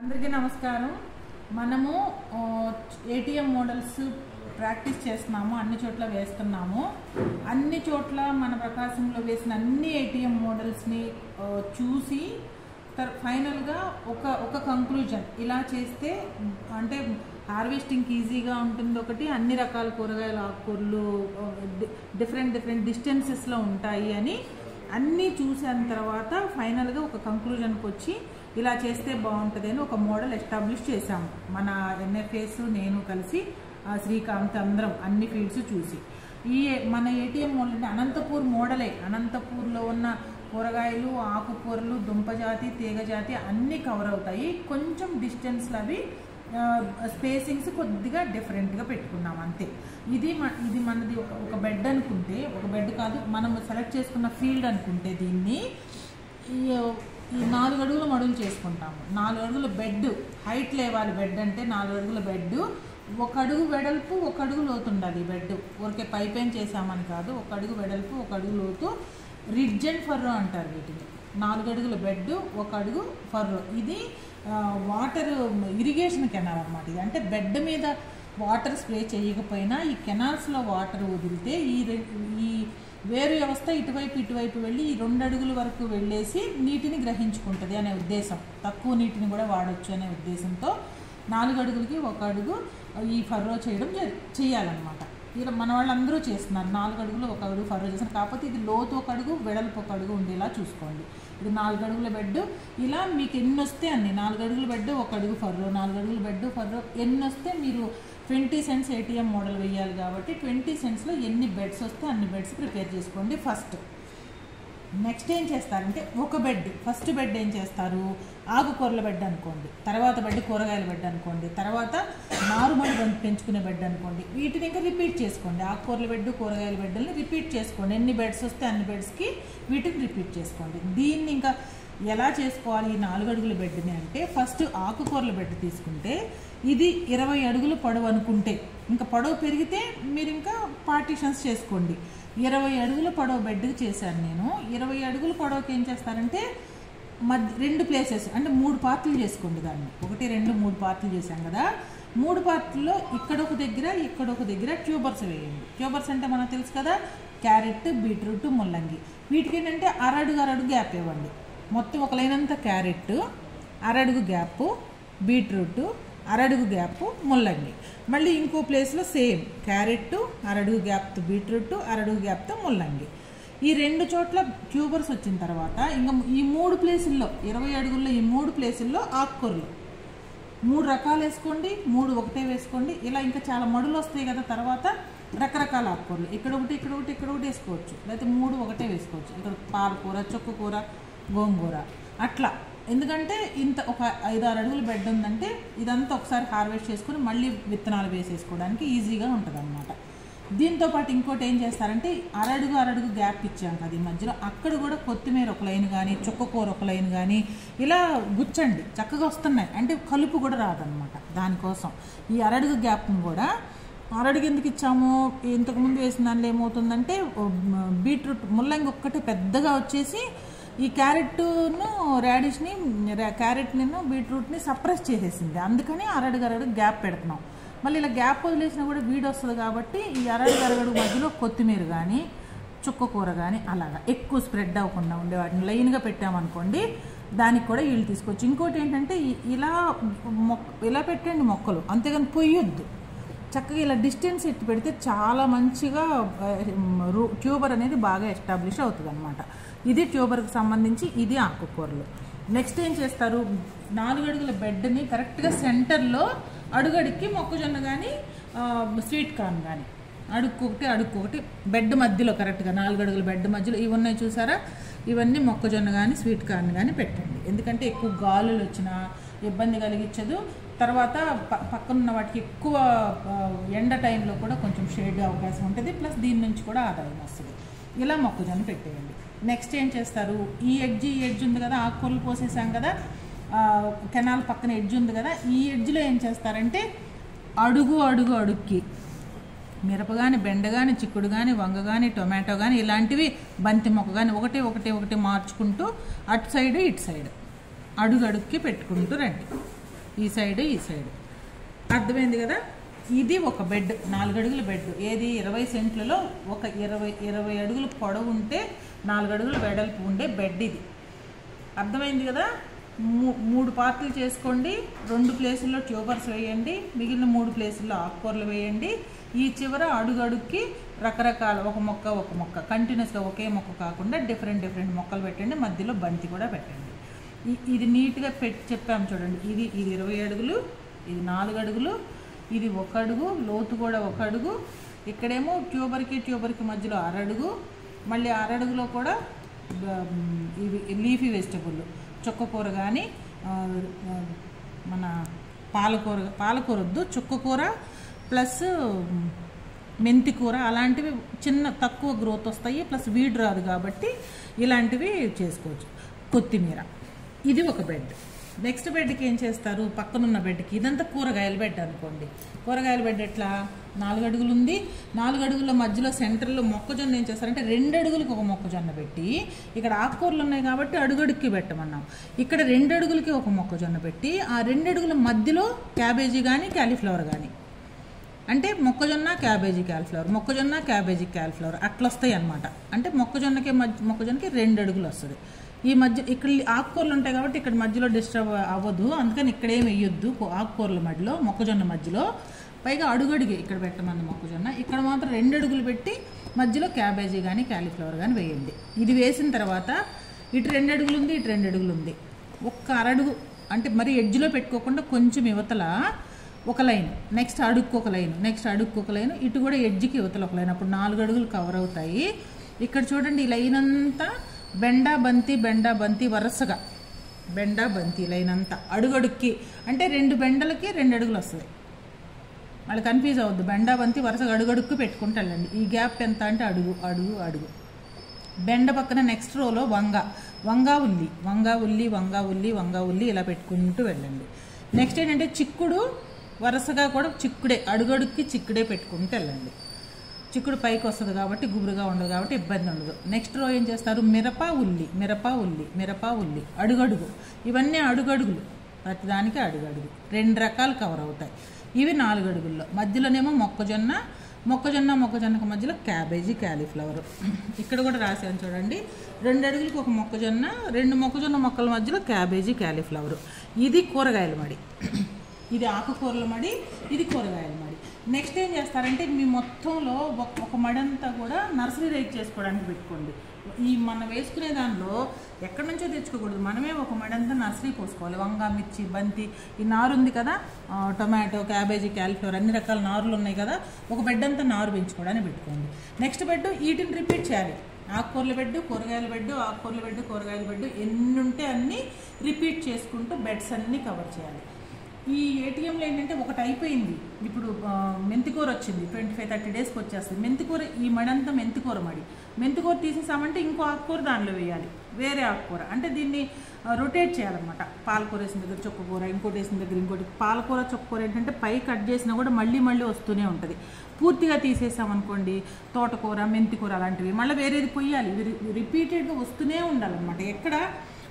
అందరికీ నమస్కారం. మనము ఏటీఎం మోడల్స్ ప్రాక్టీస్ చేస్తున్నాము, అన్ని చోట్ల వేస్తున్నాము. అన్ని చోట్ల మన ప్రకాశంలో వేసిన అన్ని ఏటీఎం మోడల్స్ని చూసి ఫైనల్గా ఒక కంక్లూజన్, ఇలా చేస్తే అంటే హార్వెస్టింగ్కి ఈజీగా ఉంటుంది. ఒకటి, అన్ని రకాల కూరగాయలు ఆకుకూరలు డిఫరెంట్ డిస్టెన్సెస్లో ఉంటాయి అని అన్నీ చూసిన తర్వాత ఫైనల్గా ఒక కంక్లూజన్కి వచ్చి ఇలా చేస్తే బాగుంటుంది అని ఒక మోడల్ ఎస్టాబ్లిష్ చేశాము. మన ఎన్ఎఫ్ఎస్ నేను కలిసి శ్రీకాంత్ అందరం అన్ని ఫీల్డ్స్ చూసి మన ఏటీఎం మోడల్ అంటే అనంతపూర్ మోడలే. అనంతపూర్లో ఉన్న కూరగాయలు, ఆకుకూరలు, దుంపజాతి, తీగజాతి అన్నీ కవర్ అవుతాయి. కొంచెం డిస్టెన్స్లో అవి స్పేసింగ్స్ కొద్దిగా డిఫరెంట్గా పెట్టుకున్నాం అంతే. ఇది మనది ఒక బెడ్ అనుకుంటే, ఒక బెడ్ కాదు, మనం సెలెక్ట్ చేసుకున్న ఫీల్డ్ అనుకుంటే దీన్ని ఈ 4 అడుగుల మడులు చేసుకుంటాము. 4 అడుగుల బెడ్ హైట్ లేవాలి. బెడ్ అంటే 4 అడుగుల బెడ్, 1 అడుగు వెడల్పు 1 అడుగు లోతు ఉండాలి. బెడ్ ఊరికే పైపేన్ చేసామని కాదు, 1 అడుగు వెడల్పు 1 అడుగు లోతు. రిడ్జ్ అండ్ ఫర్రో అంటారు వీటిని. 4 అడుగుల బెడ్ 1 అడుగు ఫర్రో. ఇది వాటర్ ఇరిగేషన్ కెనాల్ అన్నమాట. ఇది అంటే బెడ్ మీద వాటర్ స్ప్రే చేయకపోయినా ఈ కెనాల్స్లో వాటర్ వదిలితే ఈ వేరు వ్యవస్థ ఇటువైపు వెళ్ళి ఈ 2 అడుగుల వరకు వెళ్ళేసి నీటిని గ్రహించుకుంటుంది అనే ఉద్దేశం. తక్కువ నీటిని కూడా వాడచ్చు అనే ఉద్దేశంతో 4 అడుగులకి 1 అడుగు ఈ ఫర్రో చేయాలన్నమాట. ఇలా మన వాళ్ళందరూ చేస్తున్నారు. 4 అడుగులు 1 అడుగు ఫర్రో చేస్తున్నారు. కాకపోతే ఇది లోతు 1 అడుగు వెడల్పు 1 అడుగు ఉండేలా చూసుకోండి. ఇది 4 అడుగుల బెడ్. ఇలా మీకు ఎన్ని వస్తే అన్ని 4 అడుగుల బెడ్ 1 అడుగు ఫర్రో, 4 అడుగుల బెడ్ ఫర్రో ఎన్ని వస్తే మీరు 20 సెంట్స్ ఏటీఎం మోడల్ వేయాలి కాబట్టి 20 సెంట్స్లో ఎన్ని బెడ్స్ వస్తే అన్ని బెడ్స్ ప్రిపేర్ చేసుకోండి ఫస్ట్. నెక్స్ట్ ఏం చేస్తారంటే ఒక బెడ్, ఫస్ట్ బెడ్ ఏం చేస్తారు, ఆకుకూరల బెడ్ అనుకోండి, తర్వాత బెడ్ కూరగాయల బెడ్ అనుకోండి, తర్వాత నారుమడి పెంచుకునే బెడ్ అనుకోండి. వీటిని ఇంకా రిపీట్ చేసుకోండి. ఆకుకూరల బెడ్, కూరగాయల బెడ్ని రిపీట్ చేసుకోండి. ఎన్ని బెడ్స్ వస్తే అన్ని బెడ్స్కి వీటిని రిపీట్ చేసుకోండి. దీన్ని ఇంకా ఎలా చేసుకోవాలి ఈ 4 అడుగుల బెడ్ని అంటే, ఫస్ట్ ఆకుకూరల బెడ్ తీసుకుంటే ఇది 20 అడుగులు పొడవు అనుకుంటే, ఇంకా పొడవు పెరిగితే మీరు ఇంకా పార్టీషన్స్ చేసుకోండి. 20 అడుగుల పొడవు బెడ్కి చేశాను నేను. 20 అడుగుల పొడవుకి ఏం చేస్తారంటే 2 ప్లేసెస్ అంటే 3 పార్ట్లు చేసుకోండి. దాన్ని 1, 2, 3 పార్ట్లు చేశాం కదా. 3 పార్ట్లలో ఇక్కడొక దగ్గర ట్యూబర్స్ వేయండి. ట్యూబర్స్ అంటే మనకు తెలుసు కదా, క్యారెట్, బీట్రూట్, ముల్లంగి. వీటికి ఏంటంటే అరడుగు గ్యాప్ ఇవ్వండి. మొత్తం ఒక లైన్ అంతా క్యారెట్, అరడుగు గ్యాప్ బీట్రూట్, అరడుగు గ్యాప్ ముల్లంగి. మళ్ళీ ఇంకో ప్లేస్లో సేమ్ క్యారెట్, అరడుగు గ్యాప్తో బీట్రూట్, అరడుగు గ్యాప్తో ముల్లంగి. ఈ 2 చోట్ల ట్యూబర్స్ వచ్చిన తర్వాత ఇంకా ఈ 3 ప్లేసుల్లో 20 అడుగుల్లో ఈ 3 ప్లేసుల్లో ఆకుకూరలు 3 రకాలు వేసుకోండి. 3 ఒకటే వేసుకోండి. ఇలా ఇంకా చాలా మడులు వస్తాయి కదా. తర్వాత రకరకాల ఆకుకూరలు ఇక్కడ ఒకటి వేసుకోవచ్చు, లేకపోతే 3 ఒకటే వేసుకోవచ్చు. ఇక్కడ పాలకూర, చుక్కకూర, గోంగూర అట్లా. ఎందుకంటే ఇంత ఒక 5-6 అడుగుల బెడ్ ఉందంటే ఇదంతా ఒకసారి హార్వెస్ట్ చేసుకుని మళ్ళీ విత్తనాలు వేసేసుకోవడానికి ఈజీగా ఉంటుంది అన్నమాట. దీంతోపాటు ఇంకోటి ఏం చేస్తారంటే అరడుగు గ్యాప్ ఇచ్చాం కదా ఈ మధ్యలో, అక్కడ కూడా కొత్తిమీర ఒక లైన్ కానీ, చుక్కకూర ఒక లైన్ కానీ ఇలా గుచ్చండి. చక్కగా వస్తున్నాయి అంటే కలుపు కూడా రాదనమాట. దానికోసం ఈ అరడుగు గ్యాప్ను కూడా అరడుగు ఎందుకు ఇచ్చాము, ఇంతకుముందు వేసిన దానిలో ఏమవుతుందంటే బీట్రూట్, ముల్లంగి ఒక్కటే పెద్దగా వచ్చేసి ఈ క్యారెట్ను క్యారెట్ని బీట్రూట్ని సప్రెస్ చేసేసింది. అందుకని అరడుగు గ్యాప్ పెడుతున్నాం. మళ్ళీ ఇలా గ్యాప్ వదిలేసినా కూడా వీడి వస్తుంది కాబట్టి ఈ అరడుగు మధ్యలో కొత్తిమీర కానీ, చుక్కకూర కానీ అలాగా ఎక్కువ స్ప్రెడ్ అవ్వకుండా ఉండే వాటిని లైన్గా పెట్టామనుకోండి, దానికి కూడా వీళ్ళు తీసుకోవచ్చు. ఇంకోటి ఏంటంటే ఇలా పెట్టండి మొక్కలు, అంతేగాని పొయ్యొద్దు. చక్కగా ఇలా డిస్టెన్స్ ఎత్తి పెడితే చాలా మంచిగా ట్యూబర్ అనేది బాగా ఎస్టాబ్లిష్ అవుతుంది అనమాట. ఇది ట్యూబర్కి సంబంధించి, ఇది ఆకుకూరలు. నెక్స్ట్ ఏం చేస్తారు, 4 అడుగుల బెడ్ని కరెక్ట్గా సెంటర్లో అడుగడికి మొక్కజొన్న కానీ, స్వీట్ కార్న్ కానీ అడుక్కొకటి బెడ్ మధ్యలో కరెక్ట్గా 4 అడుగుల బెడ్ మధ్యలో ఇవి ఉన్నాయి చూసారా, ఇవన్నీ మొక్కజొన్న కానీ స్వీట్ కార్న్ కానీ పెట్టండి. ఎందుకంటే ఎక్కువ గాలులు వచ్చినా ఇబ్బంది కలిగించదు. తర్వాత పక్కనున్న వాటికి ఎక్కువ ఎండ టైంలో కూడా కొంచెం షేడ్ అవకాశం ఉంటుంది. ప్లస్ దీని నుంచి కూడా ఆదాయం వస్తుంది. ఇలా మొక్కజొన్న పెట్టేయండి. నెక్స్ట్ ఏం చేస్తారు, ఈ ఎడ్జ్ ఉంది కదా, ఆకుకూరలు పోసేసాం కదా, కెనాల్ పక్కన ఎడ్జ్ ఉంది కదా, ఈ ఎడ్జ్లో ఏం చేస్తారంటే అడుగుకి మిరప కానీ, బెండ కానీ, చిక్కుడు కానీ, వంగ కానీ, టొమాటో కానీ ఇలాంటివి, బంతి మొక్క కానీ ఒకటి మార్చుకుంటూ అటు సైడ్ ఇటు సైడ్ అడుగుకి పెట్టుకుంటూ రండి. ఈ సైడ్ అర్థమైంది కదా. ఇది ఒక బెడ్, 4 అడుగుల బెడ్. ఏది 20 సెంట్లలో ఒక 20 అడుగులు పొడవు ఉంటే 4 అడుగుల వెడల్పు ఉండే బెడ్ ఇది. అర్థమైంది కదా. 3 పార్ట్లు చేసుకోండి. 2 ప్లేసుల్లో ట్యూబర్స్ వేయండి, మిగిలిన 3 ప్లేసుల్లో ఆకుకూరలు వేయండి. ఈ చివర అడుగడుక్కి రకరకాల ఒక మొక్క కంటిన్యూస్గా ఒకే మొక్క కాకుండా డిఫరెంట్ మొక్కలు పెట్టండి. మధ్యలో బంతి కూడా పెట్టండి. ఇది నీట్గా చెప్పాము చూడండి. ఇది 20 అడుగులు, ఇది 4 అడుగులు, ఇది 1 అడుగు, లోతు కూడా 1 అడుగు. ఇక్కడేమో ట్యూబర్కి మధ్యలో 1/2 అడుగు, మళ్ళీ 1/2 అడుగులో కూడా ఇవి లీఫీ వెజిటబుల్, చుక్కకూర కానీ మన పాలకూర వద్దు, చుక్కకూర ప్లస్ మెంతి కూర అలాంటివి తక్కువ గ్రోత్ వస్తాయి, ప్లస్ వీడ్ రాదు కాబట్టి ఇలాంటివి చేసుకోవచ్చు. కొత్తిమీర. ఇది ఒక బెడ్. నెక్స్ట్ బెడ్కి ఏం చేస్తారు, పక్కనున్న బెడ్కి ఇదంతా కూరగాయల బెడ్ అనుకోండి. కూరగాయల బెడ్ ఎట్లా, 4 అడుగులు ఉంది. 4 అడుగుల మధ్యలో సెంటర్లో మొక్కజొన్న ఏం చేస్తారంటే 2 అడుగులకి ఒక మొక్కజొన్న పెట్టి, ఇక్కడ ఆకుకూరలు ఉన్నాయి కాబట్టి అడుగడుక్కి పెట్టమన్నాం. ఇక్కడ 2 అడుగులకి ఒక మొక్కజొన్న పెట్టి ఆ 2 అడుగుల మధ్యలో క్యాబేజీ కానీ క్యాలీఫ్లవర్ కానీ, అంటే మొక్కజొన్న క్యాబేజీ క్యాలీఫ్లవర్, మొక్కజొన్న క్యాబేజీ క్యాలీఫ్లవర్ అట్లా వస్తాయి అన్నమాట. అంటే మొక్కజొన్నకి 2 అడుగులు వస్తుంది. ఈ మధ్య ఇక్కడ ఆకుకూరలు ఉంటాయి కాబట్టి ఇక్కడ మధ్యలో డిస్టర్బ్ అవ్వదు, అందుకని ఇక్కడేం వేయొద్దు ఆకుకూరల మధ్యలో, మొక్కజొన్న మధ్యలో. పైగా అడుగడిగే ఇక్కడ పెట్టమంది మొక్కజొన్న. ఇక్కడ మాత్రం 2 అడుగులు పెట్టి మధ్యలో క్యాబేజీ కానీ క్యాలీఫ్లవర్ కానీ వేయండి. ఇది వేసిన తర్వాత ఇటు 2 అడుగులు ఉంది, ఇటు 2 అడుగులు ఉంది. ఒక్క అరడుగు అంటే మరి ఎడ్జ్లో పెట్టుకోకుండా కొంచెం యువతల ఒక లైన్, నెక్స్ట్ అడుక్కు ఒక లైన్, నెక్స్ట్ అడుక్కు ఒక లైన్, ఇటు కూడా ఎడ్జ్కి యువతల ఒక లైన్. అప్పుడు 4 అడుగులు కవర్ అవుతాయి. ఇక్కడ చూడండి, ఈ లైన్ అంతా బెండా బంతి వరుసగా బెండా బంతి లైన్ అంతా అడుగడుక్కి, అంటే 2 బెండలకి 2 అడుగులు వస్తుంది. మళ్ళీ కన్ఫ్యూజ్ అవ్వద్దు. బెండా బంతి వరుసగా అడుగడుక్కు పెట్టుకుంటూ వెళ్ళండి. ఈ గ్యాప్ ఎంత అంటే అడుగు. బెండ పక్కన నెక్స్ట్ రోలో వంగా ఉల్లి ఇలా పెట్టుకుంటూ వెళ్ళండి. నెక్స్ట్ ఏంటంటే చిక్కుడు, వరుసగా కూడా చిక్కుడే, అడుగడుక్కి చిక్కుడే పెట్టుకుంటూ వెళ్ళండి. చిక్కుడు పైకి వస్తుంది కాబట్టి గుబురుగా ఉండదు కాబట్టి ఇబ్బంది ఉండదు. నెక్స్ట్ రో ఏం చేస్తారు, మిరప ఉల్లి అడుగడుగు. ఇవన్నీ అడుగడుగులు, ప్రతిదానికి అడుగడుగు. 2 రకాలు కవర్ అవుతాయి. ఇవి 4 అడుగుల్లో. మధ్యలోనేమో మొక్కజొన్నకు మధ్యలో క్యాబేజీ క్యాలీఫ్లవర్. ఇక్కడ కూడా రాశాను చూడండి, 2 అడుగులకు ఒక మొక్కజొన్న, 2 మొక్కజొన్న మొక్కల మధ్యలో క్యాబేజీ క్యాలీఫ్లవర్. ఇది కూరగాయల మడి, ఇది ఆకుకూరల మడి, ఇది కూరగాయల మడి. నెక్స్ట్ ఏం చేస్తారంటే మీ మొత్తంలో ఒక మడంతా కూడా నర్సరీ రైట్ చేసుకోవడానికి పెట్టుకోండి. ఈ మనం వేసుకునే దానిలో ఎక్కడి నుంచో తెచ్చుకోకూడదు, మనమే ఒక మడంతా నర్సరీ పోసుకోవాలి. వంగ, మిర్చి, బంతి, ఈ నారు ఉంది కదా, టొమాటో, క్యాబేజీ, క్యాలీఫ్లవర్ అన్ని రకాల నారులు ఉన్నాయి కదా, ఒక బెడ్ అంతా నారు పెంచుకోవడానికి పెట్టుకోండి. నెక్స్ట్ బెడ్ వీటిని రిపీట్ చేయాలి. ఆకుకూరల బెడ్, కూరగాయల బెడ్, ఆకుకూరల బెడ్, కూరగాయల బెడ్, ఎన్ని ఉంటే అన్నీ రిపీట్ చేసుకుంటూ బెడ్స్ అన్నీ కవర్ చేయాలి. ఈ ఏటీఎంలో ఏంటంటే ఒకటి అయిపోయింది, ఇప్పుడు మెంతికూర వచ్చింది, 25-30 డేస్కి వచ్చేస్తుంది. మెంతికూర ఈ మడంతా మెంతికూర తీసేసామంటే ఇంకో ఆకుకూర దానిలో వేయాలి, వేరే ఆకుకూర. అంటే దీన్ని రొటేట్ చేయాలన్నమాట. పాలకూర వేసిన దగ్గర చుక్కకూర, ఇంకోటి వేసిన దగ్గర ఇంకోటి. పాలకూర చుక్కకూర ఏంటంటే పై కట్ చేసినా కూడా మళ్ళీ వస్తూనే ఉంటుంది. పూర్తిగా తీసేసామనుకోండి, తోటకూర, మెంతికూర అలాంటివి మళ్ళీ వేరేది పొయ్యాలి. రిపీటెడ్గా వస్తూనే ఉండాలన్నమాట. ఎక్కడ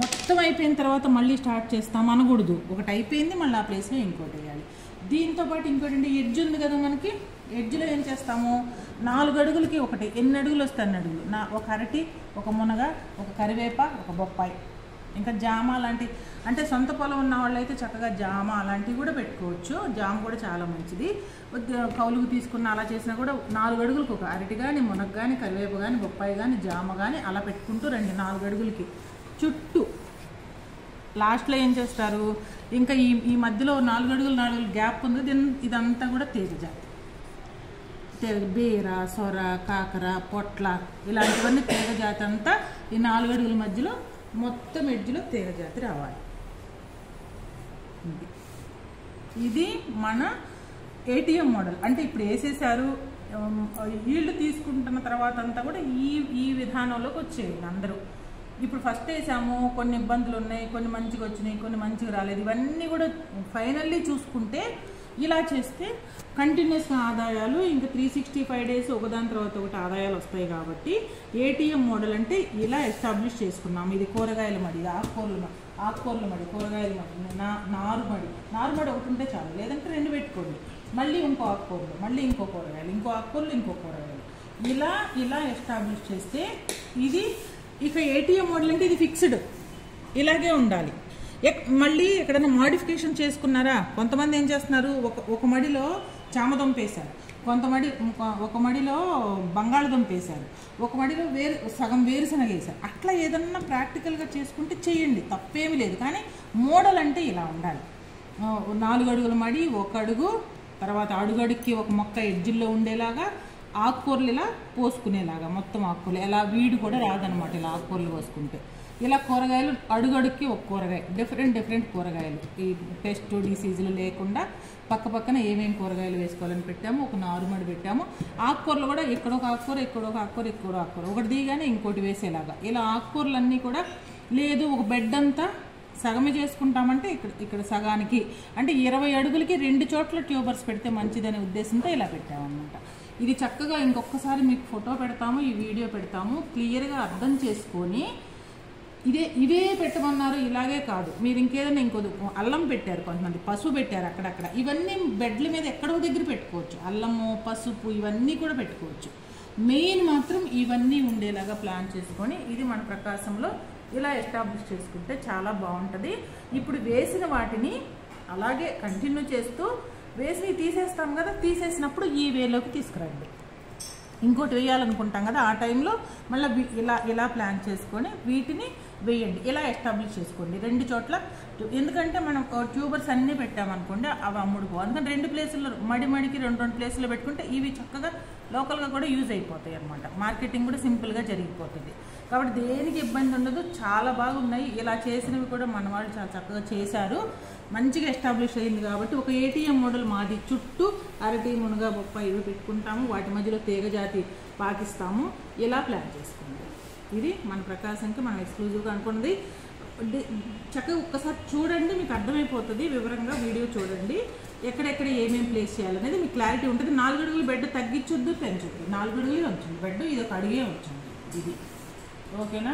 మొత్తం అయిపోయిన తర్వాత మళ్ళీ స్టార్ట్ చేస్తాం అనకూడదు. ఒకటి అయిపోయింది, మళ్ళీ ఆ ప్లేస్లో ఇంకోటి వేయాలి. దీంతోపాటు ఇంకోటి అంటే ఎడ్జ్ ఉంది కదా మనకి, ఎడ్జ్లో ఏం చేస్తాము, 4 అడుగులకి ఒకటి, ఎన్ని అడుగులు వస్తే అన్ని అడుగులు, ఒక అరటి, ఒక మునగ, ఒక కరివేప, ఒక బొప్పాయి, ఇంకా జామ అలాంటి. అంటే సొంత పొలం ఉన్న వాళ్ళు అయితే చక్కగా జామ అలాంటివి కూడా పెట్టుకోవచ్చు. జామ కూడా చాలా మంచిది. కౌలుకు తీసుకున్న అలా చేసినా కూడా 4 అడుగులకు ఒక అరటి కానీ, మునగ కానీ, కరివేప కానీ, బొప్పాయి కానీ, జామ కానీ అలా పెట్టుకుంటూ రండి 4 అడుగులకి చుట్టూ. లాస్ట్లో ఏం చేస్తారు, ఇంకా ఈ మధ్యలో 4 అడుగులు గ్యాప్ ఉంది, ఇదంతా కూడా తీగజాతి. బీర, సొర, కాకర, పొట్ల ఇలాంటివన్నీ తీగజాతి అంతా ఈ 4 అడుగుల మధ్యలో మొత్తం ఎడ్జ్లో తీగజాతి రావాలి. ఇది మన ఏటీఎం మోడల్. అంటే ఇప్పుడు వేసేసారు, ఈల్డ్ తీసుకుంటున్న తర్వాత అంతా కూడా ఈ విధానంలోకి వచ్చేయండి అందరూ. ఇప్పుడు ఫస్ట్ వేసాము, కొన్ని ఇబ్బందులు ఉన్నాయి, కొన్ని మంచిగా వచ్చినాయి, కొన్ని మంచిగా రాలేదు. ఇవన్నీ కూడా ఫైనల్లీ చూసుకుంటే ఇలా చేస్తే కంటిన్యూస్గా ఆదాయాలు ఇంకా 365 డేస్ ఒకదాని తర్వాత ఒకటి ఆదాయాలు వస్తాయి. కాబట్టి ఏటీఎం మోడల్ అంటే ఇలా ఎస్టాబ్లిష్ చేసుకున్నాము. ఇది కూరగాయల మడి, ఆకుకూరల ఆకుకూరల మడి, కూరగాయల మడి, నారుమడి ఒకటి ఉంటే చాలు, లేదంటే 2 పెట్టుకోండి. మళ్ళీ ఇంకో ఆకుకూరలు, మళ్ళీ ఇంకో కూరగాయలు, ఇంకో ఆకుకూరలు, ఇంకో కూరగాయలు, ఇలా ఎస్టాబ్లిష్ చేస్తే ఇది ఇక ఏటీఎం మోడల్ అంటే ఇది ఫిక్స్డ్, ఇలాగే ఉండాలి. మళ్ళీ ఎక్కడైనా మోడిఫికేషన్ చేసుకున్నారా? కొంతమంది ఏం చేస్తున్నారు, ఒక మడిలో చామదుంప వేశారు, ఒక మడిలో బంగాళదుంప వేశారు, ఒక మడిలో సగం వేరుశనగ వేశారు. అట్లా ఏదన్నా ప్రాక్టికల్గా చేసుకుంటే చేయండి, తప్పేమీ లేదు. కానీ మోడల్ అంటే ఇలా ఉండాలి. 4 అడుగుల మడి, 1 అడుగు, తర్వాత అడుగడుక్కి ఒక మొక్క ఎడ్జిల్లో ఉండేలాగా, ఆకుకూరలు ఇలా పోసుకునేలాగా, మొత్తం ఆకుకూరలు ఎలా వీడి కూడా రాదనమాట ఇలా ఆకుకూరలు పోసుకుంటే. ఇలా కూరగాయలు అడుగడుక్కి ఒక కూరగాయ, డిఫరెంట్ కూరగాయలు, ఈ పెస్ట్ డిసీజులు లేకుండా పక్కన ఏమేమి కూరగాయలు వేసుకోవాలని పెట్టాము. ఒక నారుమడి పెట్టాము. ఆకుకూరలు కూడా ఎక్కడొక ఆకుకూర ఒకటి దిగానే ఇంకోటి వేసేలాగా, ఇలా ఆకుకూరలన్నీ కూడా. లేదు ఒక బెడ్ అంతా సగమే చేసుకుంటామంటే ఇక్కడ సగానికి అంటే 20 అడుగులకి 2 చోట్ల ట్యూబర్స్ పెడితే మంచిదనే ఉద్దేశంతో ఇలా పెట్టామన్నమాట. ఇది చక్కగా ఇంకొకసారి మీకు ఫోటో పెడతాము, ఈ వీడియో పెడతాము, క్లియర్గా అర్థం చేసుకొని ఇవే పెట్టమన్నారు, ఇలాగే కాదు. మీరు ఇంకేదైనా అల్లం పెట్టారు, కొంతమంది పసుపు పెట్టారు అక్కడక్కడ, ఇవన్నీ బెడ్ల మీద ఎక్కడో దగ్గర పెట్టుకోవచ్చు. అల్లము, పసుపు ఇవన్నీ కూడా పెట్టుకోవచ్చు. మెయిన్ మాత్రం ఇవన్నీ ఉండేలాగా ప్లాన్ చేసుకొని ఇది మన ప్రకాశంలో ఇలా ఎస్టాబ్లిష్ చేసుకుంటే చాలా బాగుంటుంది. ఇప్పుడు వేసిన వాటిని అలాగే కంటిన్యూ చేస్తూ వేసి తీసేస్తాం కదా, తీసేసినప్పుడు ఈ వేలోకి తీసుకురండి. ఇంకోటి వేయాలనుకుంటాం కదా, ఆ టైంలో మళ్ళీ ఇలా ప్లాన్ చేసుకొని వీటిని వేయండి. ఇలా ఎస్టాబ్లిష్ చేసుకోండి 2 చోట్ల. ఎందుకంటే మనం ట్యూబర్స్ అన్నీ పెట్టామనుకోండి అవి అమ్ముడుకో, అందుకని 2 ప్లేసుల్లో మడికి 2 ప్లేసుల్లో పెట్టుకుంటే ఇవి చక్కగా లోకల్గా కూడా యూజ్ అయిపోతాయి అనమాట. మార్కెటింగ్ కూడా సింపుల్గా జరిగిపోతుంది. కాబట్టి దేనికి ఇబ్బంది ఉండదు, చాలా బాగున్నాయి. ఇలా చేసినవి కూడా మన వాళ్ళు చాలా చక్కగా చేశారు, మంచిగా ఎస్టాబ్లిష్ అయింది. కాబట్టి ఒక ఏటీఎం మోడల్ మాది, చుట్టూ అరటి, మునగ, బొప్పాయి ఇవి పెట్టుకుంటాము, వాటి మధ్యలో తీగజాతి పాకిస్తాము. ఇలా ప్లాన్ చేసుకుంటాం. ఇది మన ప్రకాశంకి మనం ఎక్స్క్లూజివ్గా అనుకున్నది. చక్కగా ఒక్కసారి చూడండి, మీకు అర్థమైపోతుంది. వివరంగా వీడియో చూడండి, ఎక్కడెక్కడ ఏమేమి ప్లేస్ చేయాలనేది మీకు క్లారిటీ ఉంటుంది. 4 అడుగులు బెడ్ తగ్గించొద్దు, పెంచొద్దు. 4 అడుగులే ఉంచండి బెడ్, ఇది 1 అడుగే ఉంచండి. ఇది ఓకేనా?